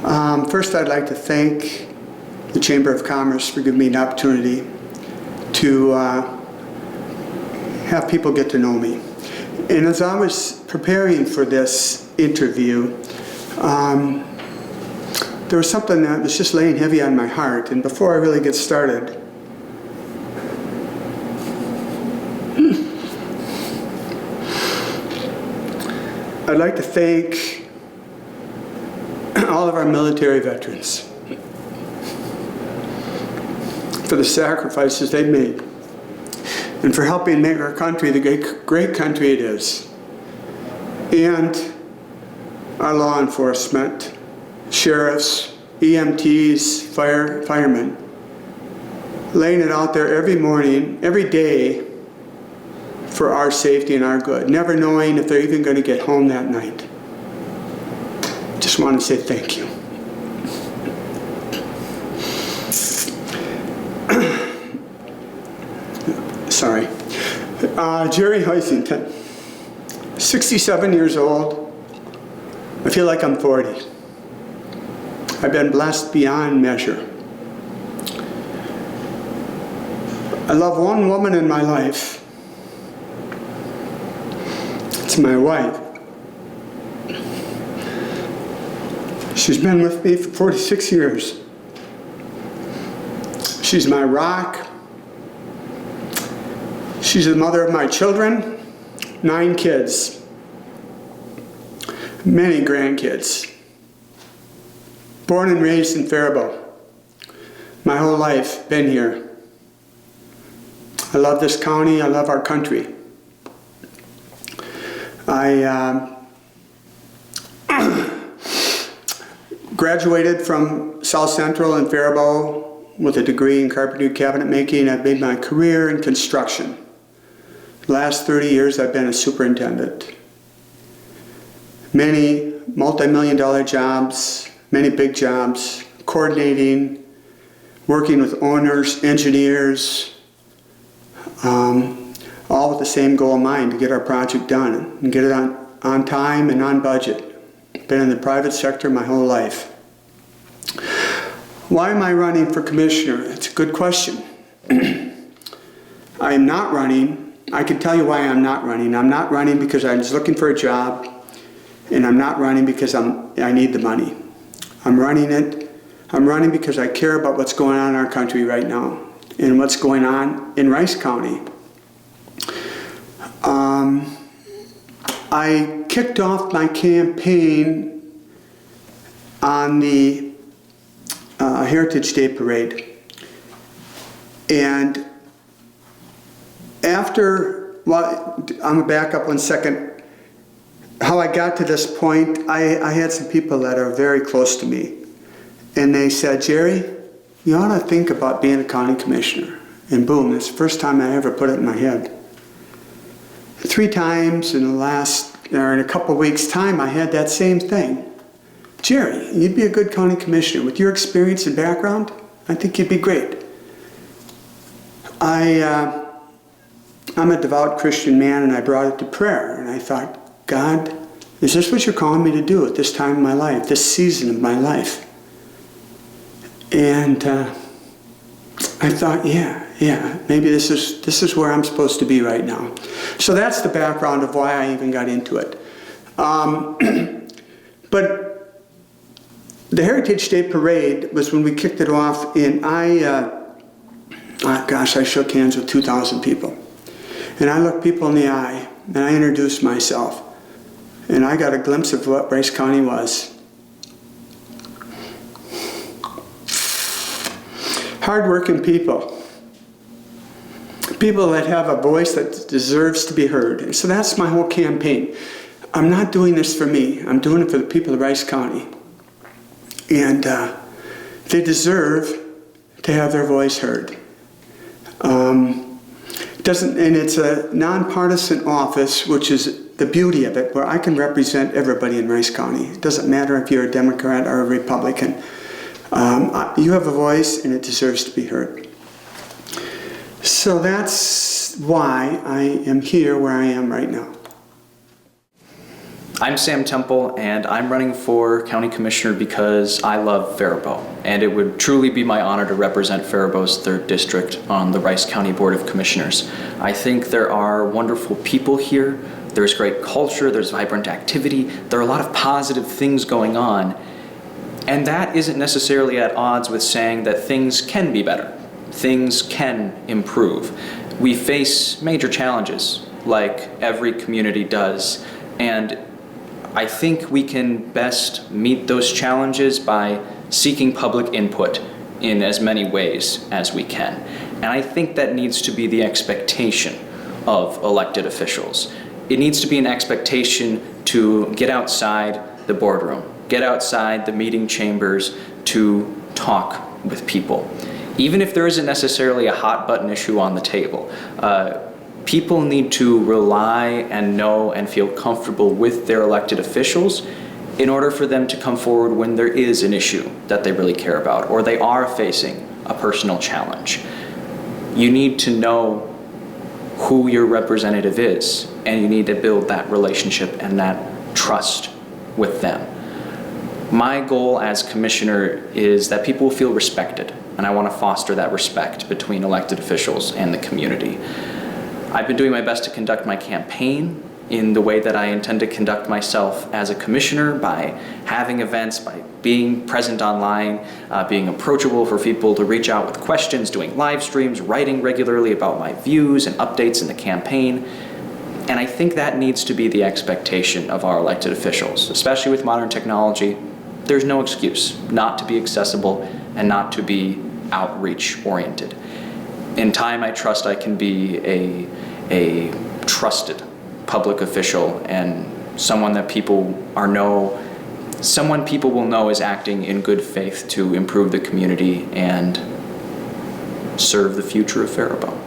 First, I'd like to thank the Chamber of Commerce for giving me an opportunity to have people get to know me. And as I was preparing for this interview, there was something that was just laying heavy on my heart. And before I really get started, I'd like to thank all of our military veterans for the sacrifices they've made and for helping make our country the great country it is. And our law enforcement, sheriffs, EMTs, firemen, laying it out there every morning, every day for our safety and our good, never knowing if they're even going to get home that night. Just want to say thank you. Sorry. Jerry Heisington, 67 years old. I feel like I'm 40. I've been blessed beyond measure. I love one woman in my life. It's my wife. She's been with me for 46 years. She's my rock. She's the mother of my children, 9 kids, many grandkids. Born and raised in Faribault. My whole life, been here. I love this county, I love our country. I graduated from South Central in Faribault with a degree in carpentry cabinet making. I've made my career in construction. The last 30 years I've been a superintendent. Many multi-million-dollar jobs, many big jobs, coordinating, working with owners, engineers, all with the same goal in mind, to get our project done and get it on time and on budget. Been in the private sector my whole life. Why am I running for commissioner? It's a good question. I am not running. I can tell you why I'm not running. I'm not running because I was looking for a job, and I'm not running because I need the money. I'm running because I care about what's going on in our country right now and what's going on in Rice County. I kicked off my campaign on the Heritage Day Parade. And after, well, I'm going to back up 1 second. How I got to this point, I had some people that are very close to me. And they said, Jerry, you ought to think about being a county commissioner. And boom, it's the first time I ever put it in my head. 3 times in a couple of weeks' time, I had that same thing. Jerry, you'd be a good county commissioner. With your experience and background, I think you'd be great. I'm a devout Christian man, and I brought it to prayer. And I thought, God, is this what you're calling me to do at this time of my life, this season of my life? And I thought, yeah, maybe this is where I'm supposed to be right now. So that's the background of why I even got into it. But the Heritage Day Parade was when we kicked it off, and I shook hands with 2,000 people. And I looked people in the eye, and I introduced myself. And I got a glimpse of what Rice County was. Hard-working people. People that have a voice that deserves to be heard. And so that's my whole campaign. I'm not doing this for me. I'm doing it for the people of Rice County. And they deserve to have their voice heard. And it's a nonpartisan office, which is the beauty of it, where I can represent everybody in Rice County. It doesn't matter if you're a Democrat or a Republican. You have a voice, and it deserves to be heard. So that's why I am here where I am right now. I'm Sam Temple, and I'm running for County Commissioner because I love Faribault, and it would truly be my honor to represent Faribault's 3rd District on the Rice County Board of Commissioners. I think there are wonderful people here, there's great culture, there's vibrant activity, there are a lot of positive things going on, and that isn't necessarily at odds with saying that things can be better, things can improve. We face major challenges, like every community does, and I think we can best meet those challenges by seeking public input in as many ways as we can. And I think that needs to be the expectation of elected officials. It needs to be an expectation to get outside the boardroom, get outside the meeting chambers to talk with people. Even if there isn't necessarily a hot button issue on the table, people need to rely and know and feel comfortable with their elected officials in order for them to come forward when there is an issue that they really care about or they are facing a personal challenge. You need to know who your representative is, and you need to build that relationship and that trust with them. My goal as commissioner is that people feel respected, and I want to foster that respect between elected officials and the community. I've been doing my best to conduct my campaign in the way that I intend to conduct myself as a commissioner, by having events, by being present online, being approachable for people to reach out with questions, doing live streams, writing regularly about my views and updates in the campaign. And I think that needs to be the expectation of our elected officials, especially with modern technology. There's no excuse not to be accessible and not to be outreach oriented. In time, I trust I can be a trusted public official and someone that people will know is acting in good faith to improve the community and serve the future of Faribault.